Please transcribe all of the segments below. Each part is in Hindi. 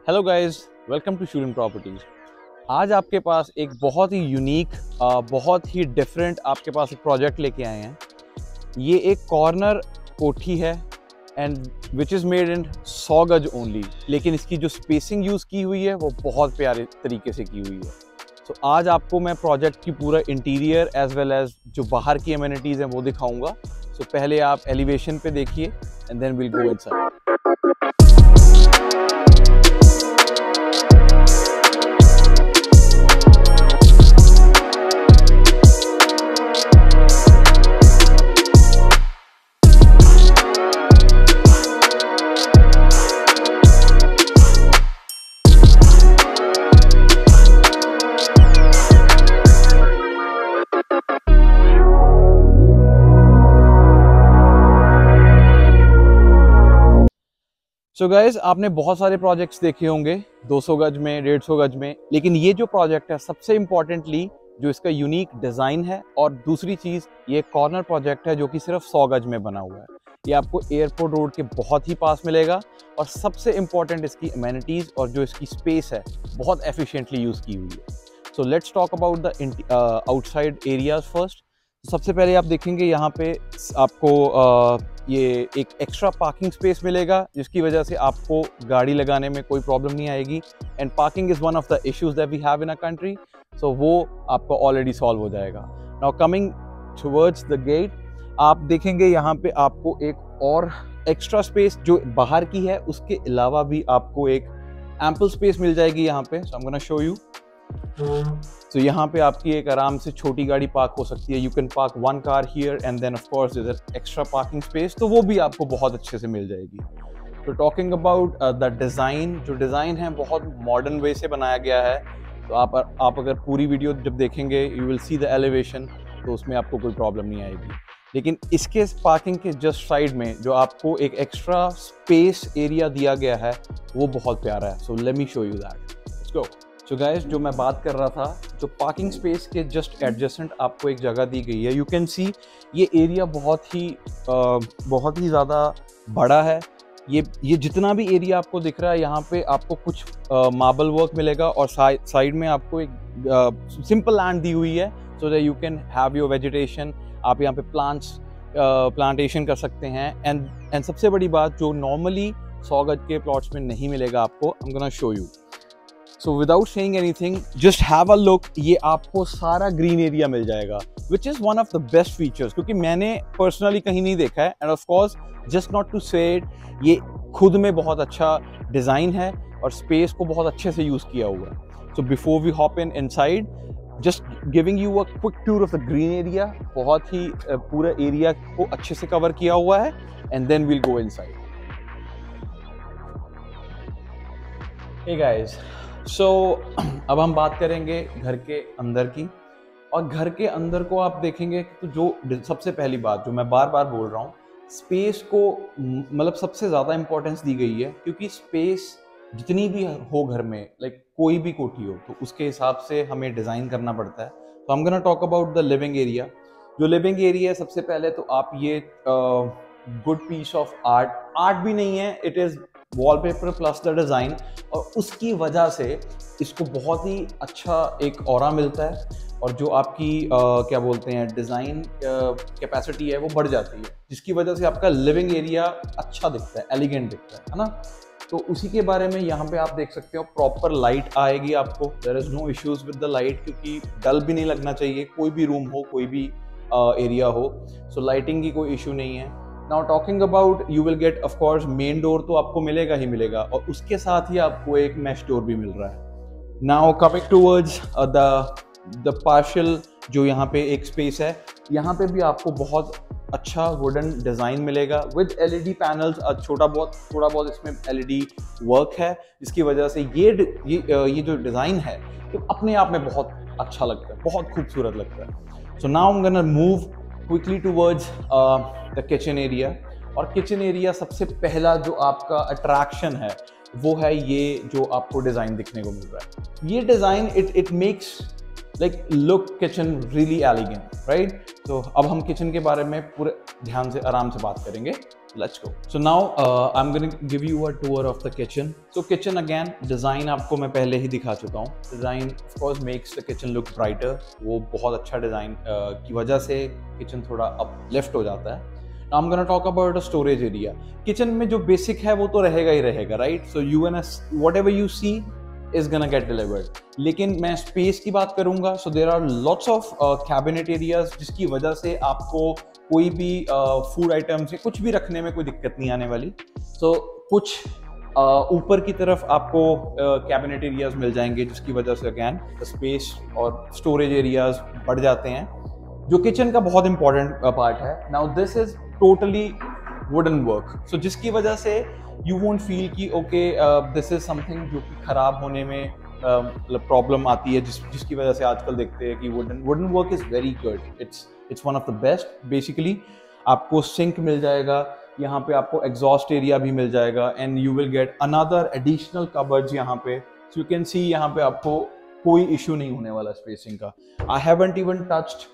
हेलो गाइस, वेलकम टू शूलिंग प्रॉपर्टीज। आज आपके पास एक बहुत ही यूनिक, बहुत ही डिफरेंट आपके पास एक प्रोजेक्ट लेके आए हैं। ये एक कॉर्नर कोठी है and which is made in 100 गज ओनली, लेकिन इसकी जो स्पेसिंग यूज़ की हुई है वो बहुत प्यारे तरीके से की हुई है। तो आज आपको मैं प्रोजेक्ट की पूरा इंटीरियर एज वेल एज जो बाहर की एमिनिटीज़ हैं वो दिखाऊंगा। सो पहले आप एलिवेशन पे देखिए and then will go inside. So guys, आपने बहुत सारे प्रोजेक्ट्स देखे होंगे 200 गज में, 150 गज में, लेकिन ये जो प्रोजेक्ट है सबसे इम्पॉर्टेंटली जो इसका यूनिक डिज़ाइन है और दूसरी चीज़ ये कॉर्नर प्रोजेक्ट है जो कि सिर्फ 100 गज में बना हुआ है। ये आपको एयरपोर्ट रोड के बहुत ही पास मिलेगा और सबसे इम्पॉर्टेंट इसकी अमेनिटीज़ और जो इसकी स्पेस है बहुत एफिशिएंटली यूज़ की हुई है। So let's talk about the outside areas first. सबसे पहले आप देखेंगे यहाँ पे आपको ये एक एक्स्ट्रा पार्किंग स्पेस मिलेगा, जिसकी वजह से आपको गाड़ी लगाने में कोई प्रॉब्लम नहीं आएगी। And parking is one of the issues that we have in a country, so वो आपको ऑलरेडी सॉल्व हो जाएगा। Now coming towards the gate, आप देखेंगे यहाँ पे आपको एक और एक्स्ट्रा स्पेस जो बाहर की है, उसके अलावा भी आपको एक एम्पल स्पेस मिल जाएगी यहाँ पे। So I am gonna show you. तो यहाँ पे आपकी एक आराम से छोटी गाड़ी पार्क हो सकती है। You can park one car here and then of course there is extra parking space, तो वो भी आपको बहुत अच्छे से मिल जाएगी। तो टॉकिंग अबाउट द डिज़ाइन, जो डिज़ाइन है बहुत मॉडर्न वे से बनाया गया है। तो आप अगर पूरी वीडियो जब देखेंगे you will see the elevation, तो उसमें आपको कोई प्रॉब्लम नहीं आएगी। लेकिन इसके पार्किंग के जस्ट साइड में जो आपको एक एक्स्ट्रा स्पेस एरिया दिया गया है वो बहुत प्यारा है। So let me show you that. Let's go. So guys, जो मैं बात कर रहा था, जो पार्किंग स्पेस के जस्ट एडजेसेंट आपको एक जगह दी गई है। यू कैन सी ये एरिया बहुत ही ज़्यादा बड़ा है। ये जितना भी एरिया आपको दिख रहा है, यहाँ पे आपको कुछ मार्बल वर्क मिलेगा और साइड में आपको एक सिंपल लैंड दी हुई है so that you can have your vegetation. आप यहाँ पे प्लांटेशन कर सकते हैं। एंड सबसे बड़ी बात जो नॉर्मली 100 गज के प्लॉट्स में नहीं मिलेगा आपको, I am gonna show you. So without saying anything, just have a look. ये आपको सारा ग्रीन एरिया मिल जाएगा, which is one of the best features, क्योंकि मैंने पर्सनली कहीं नहीं देखा है। And of course just not to say it, ये खुद में बहुत अच्छा डिज़ाइन है और स्पेस को बहुत अच्छे से यूज़ किया हुआ है। So before we hop inside, just giving you a quick tour of the green area. बहुत ही पूरा एरिया को अच्छे से कवर किया हुआ है and then will go inside. Hey guys, so अब हम बात करेंगे घर के अंदर की। और घर के अंदर को आप देखेंगे तो जो सबसे पहली बात जो मैं बार बार बोल रहा हूँ, स्पेस को मतलब सबसे ज़्यादा इम्पोर्टेंस दी गई है, क्योंकि स्पेस जितनी भी हो घर में, लाइक कोई भी कोठी हो, तो उसके हिसाब से हमें डिज़ाइन करना पड़ता है। तो हम gonna talk about the living area. जो लिविंग एरिया है, सबसे पहले तो आप ये गुड पीस ऑफ आर्ट भी नहीं है, it is wallpaper plus the design, और उसकी वजह से इसको बहुत ही अच्छा एक ऑरा मिलता है। और जो आपकी क्या बोलते हैं डिज़ाइन कैपेसिटी है वो बढ़ जाती है, जिसकी वजह से आपका लिविंग एरिया अच्छा दिखता है, एलिगेंट दिखता है ना। तो उसी के बारे में यहाँ पे आप देख सकते हो, प्रॉपर लाइट आएगी आपको। There is no issues with the light, क्योंकि डल भी नहीं लगना चाहिए, कोई भी रूम हो, कोई भी एरिया हो। सो लाइटिंग की कोई इशू नहीं है। Now talking about, you will get of course main door तो आपको मिलेगा ही मिलेगा, और उसके साथ ही आपको एक मैश डोर भी मिल रहा है। Now coming towards the partial, जो यहाँ पे एक स्पेस है, यहाँ पे भी आपको बहुत अच्छा वुडन डिज़ाइन मिलेगा विद एलईडी पैनल्स। थोड़ा बहुत इसमें एलईडी वर्क है, जिसकी वजह से ये जो डिज़ाइन है तो अपने आप में बहुत अच्छा लगता है, बहुत खूबसूरत लगता है। So now I am gonna move quickly towards the kitchen area. और किचन एरिया सबसे पहला जो आपका अट्रैक्शन है वो है ये जो आपको डिज़ाइन दिखने को मिल रहा है। ये design it makes like look kitchen really elegant, right. तो अब हम किचन के बारे में पूरे ध्यान से आराम से बात करेंगे। Let's go. So now I'm going to give you a tour of the kitchen. So kitchen again, design आपको मैं पहले ही दिखा चुका हूँ. Design of course makes the kitchen look brighter. वो बहुत अच्छा डिज़ाइन की वजह से किचन थोड़ा uplift हो जाता है. Now I'm gonna talk about the storage area. Kitchen में जो बेसिक है वो तो रहेगा ही रहेगा, right? So you gonna whatever you see is gonna get delivered. लेकिन मैं स्पेस की बात करूंगा. So there are lots of cabinet areas जिसकी वजह से आपको कोई भी फूड आइटम्स या कुछ भी रखने में कोई दिक्कत नहीं आने वाली. So कुछ ऊपर की तरफ आपको कैबिनेट एरियाज मिल जाएंगे जिसकी वजह से अगेन स्पेस और स्टोरेज एरियाज बढ़ जाते हैं, जो किचन का बहुत इंपॉर्टेंट पार्ट है. Now this is totally wooden work, so जिसकी वजह से यू वोंट फील कि ओके दिस इज समथिंग जो कि खराब होने में प्रॉब्लम आती है, जिसकी वजह से आजकल देखते हैं कि wooden work is very good. It's one of the best. Basically आपको सिंक मिल जाएगा, यहाँ पे आपको एग्जॉस्ट एरिया भी मिल जाएगा, and you will get another additional cupboards यहाँ पे. सो यू कैन सी यहाँ पे आपको कोई इशू नहीं होने वाला स्पेसिंग का. आई हैवंट इवन टच्ड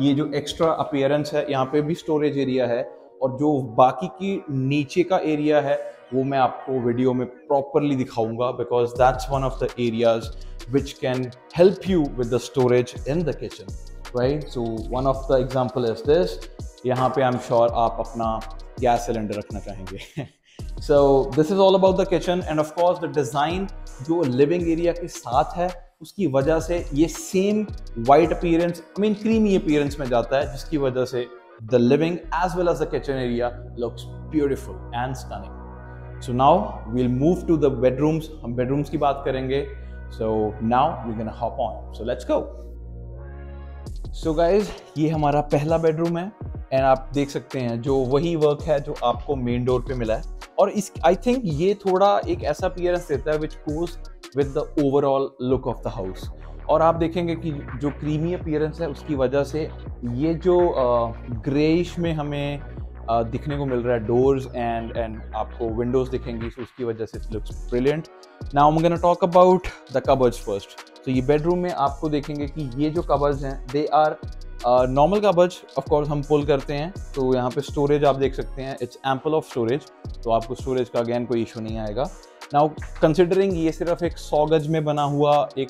ये जो एक्स्ट्रा अपीयरेंस है, यहाँ पे भी स्टोरेज एरिया है, और जो बाकी की नीचे का एरिया है वो मैं आपको वीडियो में प्रॉपरली दिखाऊंगा, because that's one of the areas which can help you with the storage in the kitchen, right. So one of the example is this. यहाँ पे आई एम श्योर आप अपना गैस सिलेंडर रखना चाहेंगे. So this is all about the kitchen, and of course the design जो लिविंग एरिया के साथ है उसकी वजह से ये same white appearance, I mean creamy appearance में जाता है, जिसकी वजह से the living as well as the kitchen area looks beautiful and stunning. So now we'll move to the bedrooms. हम bedrooms की बात करेंगे. So now we're gonna hop on. So let's go. So guys, ये हमारा पहला बेडरूम है, एंड आप देख सकते हैं जो वही वर्क है जो आपको मेन डोर पे मिला है, और इस आई थिंक ये थोड़ा एक ऐसा अपीयरेंस देता है which goes with the overall look of the house. और आप देखेंगे कि जो क्रीमी अपीयरेंस है उसकी वजह से ये जो ग्रेइश में हमें दिखने को मिल रहा है डोर्स एंड आपको विंडोज दिखेंगी, so उसकी वजह से it looks brilliant. Now I am gonna talk about the cupboards first. तो ये बेडरूम में आपको देखेंगे कि ये जो कबर्ड्स हैं they are normal cupboards. Of course हम पुल करते हैं तो यहाँ पे स्टोरेज आप देख सकते हैं, इट्स एम्पल ऑफ स्टोरेज, तो आपको स्टोरेज का अगेन कोई इशू नहीं आएगा. नाउ कंसिडरिंग ये सिर्फ एक 100 गज में बना हुआ एक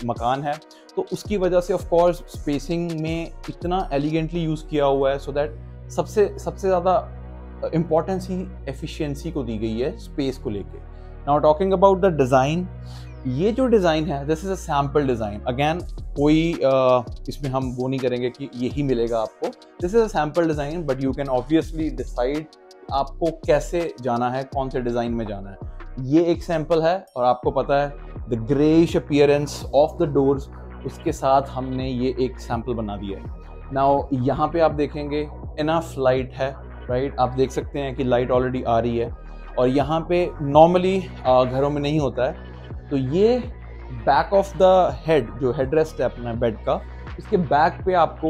मकान है, तो उसकी वजह से ऑफ कोर्स स्पेसिंग में इतना एलिगेंटली यूज़ किया हुआ है, सो दैट सबसे ज़्यादा इम्पोर्टेंस ही एफिशिएंसी को दी गई है स्पेस को लेके. Now talking about the design, ये जो डिज़ाइन है this is a sample design. Again कोई इसमें हम वो नहीं करेंगे कि यही मिलेगा आपको. This is a sample design, but you can obviously decide आपको कैसे जाना है, कौन से डिज़ाइन में जाना है. ये एक सैंपल है, और आपको पता है the greyish appearance of the doors, उसके साथ हमने ये एक सैंपल बना दिया है. नाउ यहाँ पे आप देखेंगे इनफ लाइट है, राइट. आप देख सकते हैं कि लाइट ऑलरेडी आ रही है, और यहाँ पे नॉर्मली घरों में नहीं होता है. तो ये बैक ऑफ द हेड, जो हेड रेस्ट है अपना बेड का, इसके बैक पे आपको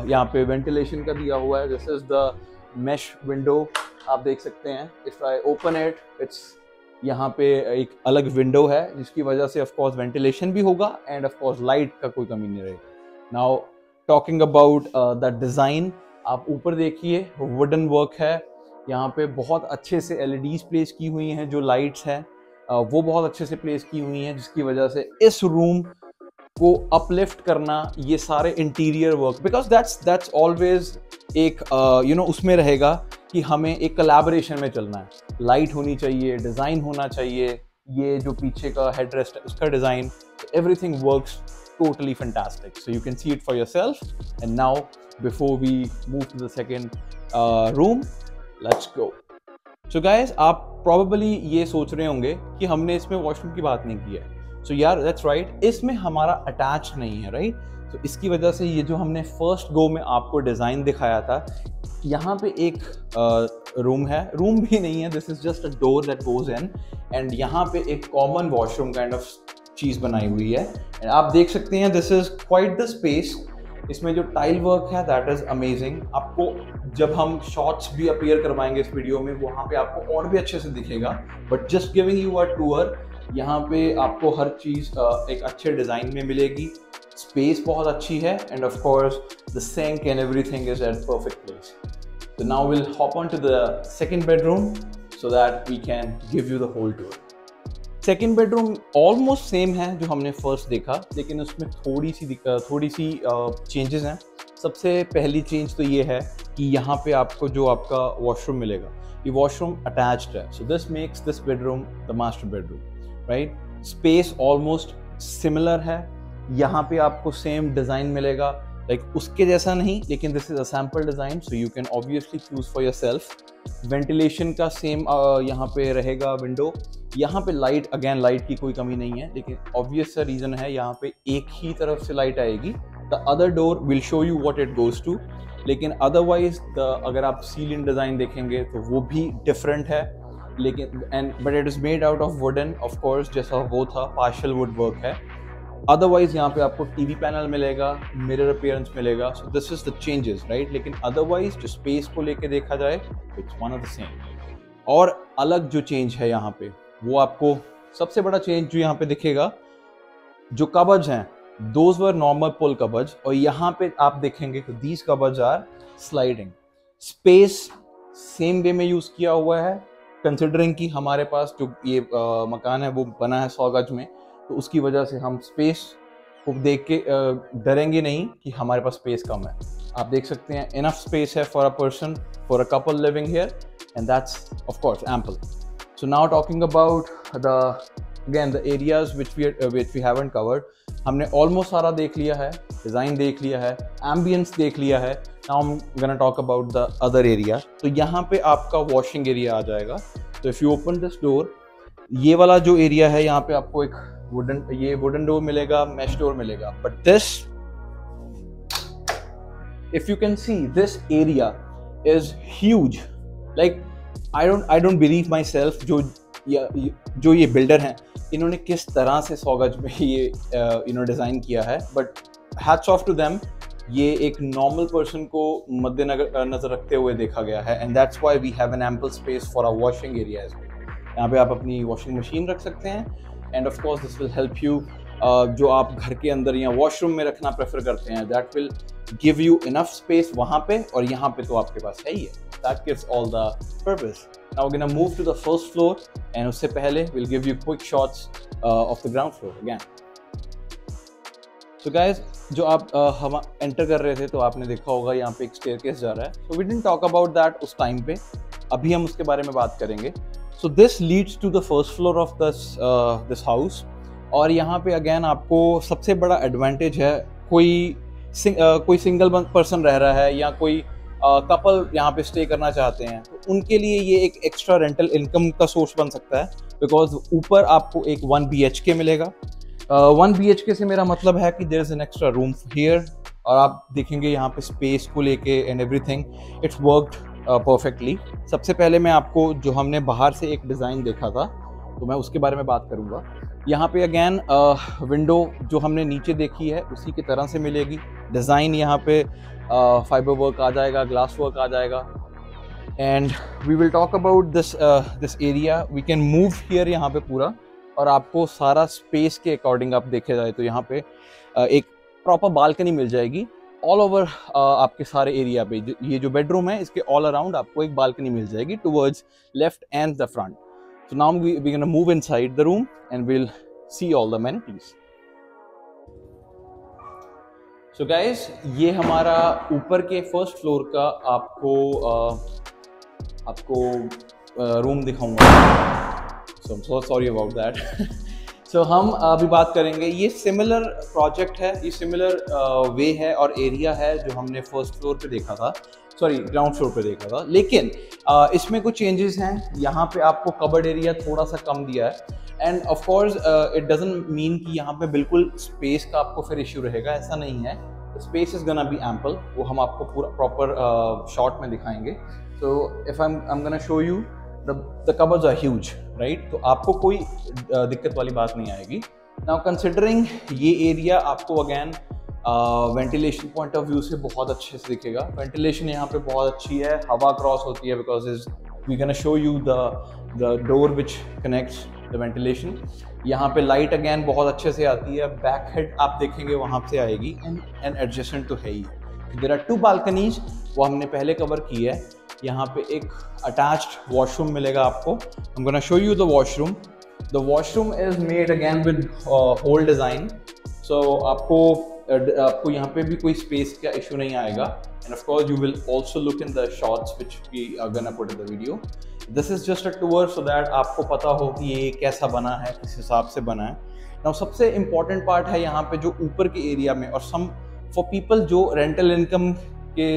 यहाँ पे वेंटिलेशन का दिया हुआ है. This is the mesh window, आप देख सकते हैं. If I open it, it's यहाँ पे एक अलग विंडो है, जिसकी वजह से ऑफ कोर्स वेंटिलेशन भी होगा, एंड ऑफ कोर्स लाइट का कोई कमी नहीं रहेगी. Now talking about the design, आप ऊपर देखिए वुडन वर्क है, यहाँ पे बहुत अच्छे से एलईडीज प्लेस की हुई हैं, जो लाइट्स हैं वो बहुत अच्छे से प्लेस की हुई हैं, जिसकी वजह से इस रूम को अपलिफ्ट करना, ये सारे interior work, because that's always एक उसमें रहेगा कि हमें एक कोलैबोरेशन में चलना है. लाइट होनी चाहिए, डिज़ाइन होना चाहिए, ये जो पीछे का हेडरेस्ट है उसका design, everything works totally fantastic. So you can see it for yourself. And now before we move to the second room, let's go. So guys, आप probably ये सोच रहे होंगे कि हमने इसमें वॉशरूम की बात नहीं की है. So यार that's right, इसमें हमारा अटैच नहीं है, right? So इसकी वजह से ये जो हमने फर्स्ट गो में आपको डिज़ाइन दिखाया था, यहाँ पे एक रूम है, रूम भी नहीं है, this is just a door that goes in, and यहाँ पे एक कॉमन वॉशरूम काइंड ऑफ चीज़ बनाई हुई है. एंड आप देख सकते हैं this is quite the space. इसमें जो टाइल वर्क है दैट इज अमेजिंग. आपको जब हम शॉट्स भी अपीयर करवाएंगे इस वीडियो में, वहाँ पे आपको और भी अच्छे से दिखेगा, but just giving you a tour. यहाँ पे आपको हर चीज़ एक अच्छे डिज़ाइन में मिलेगी, स्पेस बहुत अच्छी है, and of course the sink and everything is at perfect place. So now we'll hop on to the second bedroom so that we can give you the whole tour. Second bedroom almost same है जो हमने फर्स्ट देखा, लेकिन उसमें थोड़ी सी चेंजेस हैं। सबसे पहली चेंज तो ये है कि यहाँ पे आपको जो आपका वॉशरूम मिलेगा, ये वॉशरूम अटैच्ड है। So this makes this bedroom the master bedroom, right. Space almost similar है, यहाँ पे आपको सेम डिज़ाइन मिलेगा, लाइक उसके जैसा नहीं, लेकिन this is a sample design, so you can obviously choose for yourself. Ventilation का सेम यहाँ पे रहेगा विंडो। यहाँ पे लाइट, अगेन लाइट की कोई कमी नहीं है, लेकिन ऑब्वियस सा रीज़न है, यहाँ पे एक ही तरफ से लाइट आएगी। The other door will show you what it goes to, लेकिन अदरवाइज अगर आप सीलिंग डिज़ाइन देखेंगे तो वो भी डिफरेंट है, लेकिन but it is made out of wooden, of course, जैसा वो था पार्शियल वुड वर्क है। अदरवाइज यहाँ पे आपको टीवी पैनल मिलेगा, मिरर अपीयरेंस मिलेगा, so this is the changes, right. लेकिन अदरवाइज जो स्पेस को लेके देखा जाए, it's one of the same. और अलग जो चेंज है यहाँ पे, वो आपको सबसे बड़ा चेंज जो यहाँ पे दिखेगा, जो कबर्ड्स हैं, those were normal pull cupboards, और यहाँ पे आप देखेंगे तो these cupboards are sliding. Space same way में यूज किया हुआ है, कंसिडरिंग कि हमारे पास जो ये मकान है वो बना है 100 गज में, तो उसकी वजह से हम स्पेस को देख के डरेंगे नहीं कि हमारे पास स्पेस कम है। आप देख सकते हैं इनफ स्पेस है for a person, for a couple living here, and that's of course ample. So now talking about the areas which we haven't covered. हमने ऑलमोस्ट सारा देख लिया है, डिज़ाइन देख लिया है, एम्बियंस देख लिया है। Now I am gonna talk about the other area. तो यहाँ पे आपका वॉशिंग एरिया आ जाएगा। तो if you open this door, ये वाला जो एरिया है, यहाँ पे आपको एक वुडन डोर मिलेगा, मैश डोर मिलेगा, but this, if you can see, this area is huge. Like I don't believe my self, जो ये बिल्डर हैं, इन्होंने किस तरह से 100 गज में ये डिज़ाइन किया है, but hats off to them. ये एक नॉर्मल पर्सन को मद्देनजर रखते हुए देखा गया है, and that's why we have an ample space for a washing area as well. यहाँ पे आप अपनी वॉशिंग मशीन रख सकते हैं, and of course this will help you, जो आप घर के अंदर या वॉशरूम में रखना प्रेफर करते हैं, that will give you enough space वहाँ पे, और यहाँ पे तो आपके पास है ही है। That gives all the purpose. Now we gonna move to the first floor, and उससे पहले will give you quick shots of the ground floor again. So guys, जो आप हम एंटर कर रहे थे तो आपने देखा होगा यहाँ पे एक स्टेयरकेस जा रहा है। So we didn't talk about that उस टाइम पे, अभी हम उसके बारे में बात करेंगे। So this leads to the first floor of this house, और यहाँ पे अगेन आपको सबसे बड़ा एडवांटेज है, कोई सिंगल पर्सन रह रहा है या कोई कपल यहाँ पे स्टे करना चाहते हैं, तो उनके लिए ये एक एक्स्ट्रा रेंटल इनकम का सोर्स बन सकता है, बिकॉज ऊपर आपको एक 1 BHK मिलेगा। 1 BHK से मेरा मतलब है कि there is an extra room here, और आप देखेंगे यहाँ पे स्पेस को लेके and everything it's worked perfectly. सबसे पहले मैं आपको, जो हमने बाहर से एक डिज़ाइन देखा था, तो मैं उसके बारे में बात करूँगा। यहाँ पे अगेन विंडो जो हमने नीचे देखी है उसी की तरह से मिलेगी। डिज़ाइन यहाँ पे फाइबर वर्क आ जाएगा, ग्लास वर्क आ जाएगा, and we will talk about this area. We can move here यहाँ पे पूरा, और आपको सारा स्पेस के अकॉर्डिंग आप देखे जाए तो यहाँ पे एक प्रॉपर बालकनी मिल जाएगी ऑल ओवर आपके सारे एरिया पे। ये जो बेडरूम है, इसके ऑल अराउंड आपको एक बालकनी मिल जाएगी towards left and the front. So now we gonna move inside the room and will see all the amenities. So guys, ये हमारा ऊपर के फर्स्ट फ्लोर का आपको रूम दिखाऊंगा। So I am so sorry about that. So हम अभी बात करेंगे, ये सिमिलर प्रोजेक्ट है, ये सिमिलर वे है और एरिया है जो हमने फर्स्ट फ्लोर पे देखा था, सॉरी ग्राउंड फ्लोर पे देखा था, लेकिन इसमें कुछ चेंजेस हैं। यहाँ पे आपको कबर्ड एरिया थोड़ा सा कम दिया है, and of course it doesn't mean कि यहाँ पे बिल्कुल स्पेस का आपको फिर इश्यू रहेगा, ऐसा नहीं है। Space is gonna be ample, वो हम आपको पूरा प्रॉपर शॉट में दिखाएंगे। So if I am gonna show you the cupboards are huge, right? तो आपको कोई दिक्कत वाली बात नहीं आएगी। Now considering ये एरिया आपको again ventilation point of view से बहुत अच्छे से दिखेगा। वेंटिलेशन यहाँ पे बहुत अच्छी है, हवा क्रॉस होती है, because is we can show you the door which connects the ventilation. यहाँ पे लाइट अगेन बहुत अच्छे से आती है। बैक हेड आप देखेंगे वहाँ से आएगी, एंड एडजेसेंट तो है ही। देयर आर 2 बालकनीज, वो हमने पहले कवर की है। यहाँ पे एक अटैच्ड वॉशरूम मिलेगा आपको। I'm gonna show you the washroom. The washroom is made again with whole design. So आपको यहाँ पे भी कोई स्पेस का इशू नहीं आएगा। And of course you will also look in the shots which we are gonna put in the video. This is just a tour so that आपको पता हो कि ये कैसा बना है, किस हिसाब से बना है। Now सबसे important part है यहाँ पे जो ऊपर के एरिया में, और some for people जो रेंटल इनकम के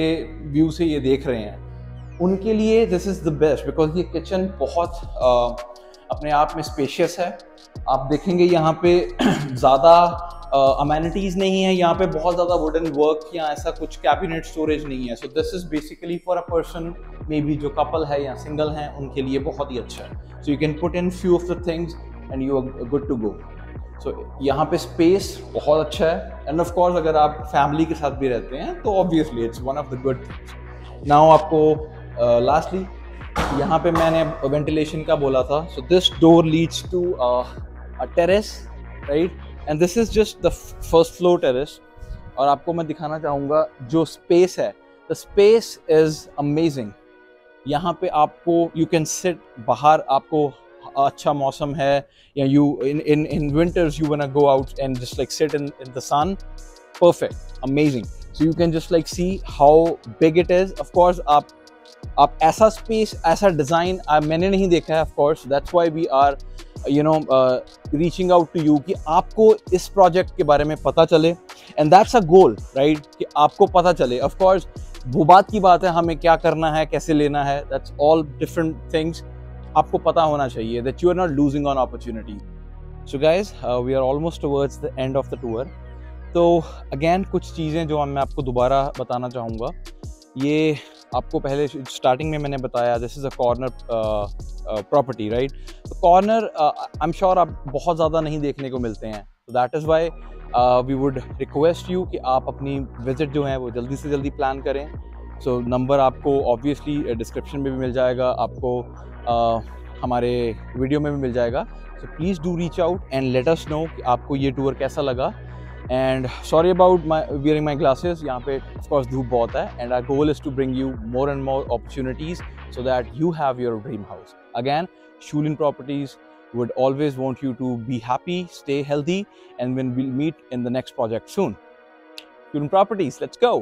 व्यू से ये देख रहे हैं, उनके लिए this is the best, because ये किचन बहुत अपने आप में स्पेशियस है। आप देखेंगे यहाँ पे ज़्यादा अमेनिटीज़ नहीं है, यहाँ पे बहुत ज़्यादा वुडन वर्क या ऐसा कुछ कैबिनेट स्टोरेज नहीं है। So this is basically for a person may be जो कपल है या सिंगल हैं, उनके लिए बहुत ही अच्छा है। So you can put in few of the things and you are good to go. So यहाँ पे स्पेस बहुत अच्छा है। एंड ऑफ कोर्स अगर आप फैमिली के साथ भी रहते हैं तो obviously it's one of the good things. Now आपको लास्टली यहाँ पे मैंने वेंटिलेशन का बोला था। So this door leads to a terrace, right, and this is just the first floor terrace. और आपको मैं दिखाना चाहूँगा जो स्पेस है, द स्पेस इज अमेजिंग। यहाँ पे आपको यू कैन सिट बाहर, आपको अच्छा मौसम है या you in winters you wanna go out and just like sit in the sun, perfect, amazing. So you can just like see how big it is. Of course आप ऐसा स्पेस, ऐसा डिज़ाइन मैंने नहीं देखा है। of course that's why we are reaching out to you कि आपको इस प्रोजेक्ट के बारे में पता चले, and that's a goal, right, कि आपको पता चले। of course वो बात की बात है हमें क्या करना है, कैसे लेना है, that's all different things आपको पता होना चाहिए, that you are not losing on opportunity. So guys, we are almost towards the end of the tour. तो अगेन कुछ चीज़ें जो मैं आपको दोबारा बताना चाहूँगा। ये आपको पहले स्टार्टिंग में मैंने बताया, this is a corner property, right. तो कॉर्नर आई एम श्योर आप बहुत ज़्यादा नहीं देखने को मिलते हैं। तो that is why we would request you कि आप अपनी विज़िट जो है वो जल्दी से जल्दी प्लान करें। सो नंबर आपको ऑब्वियसली डिस्क्रिप्शन में भी मिल जाएगा, आपको हमारे वीडियो में भी मिल जाएगा। So please do reach out and let us know कि आपको ये टूर कैसा लगा। And sorry about wearing my glasses. यहाँ पे of course धूप बहुत है, and our goal is to bring you more and more opportunities so that you have your dream house. Again, Shulin Properties would always want you to be happy, stay healthy, and when we'll meet in the next project soon. Shulin Properties, let's go.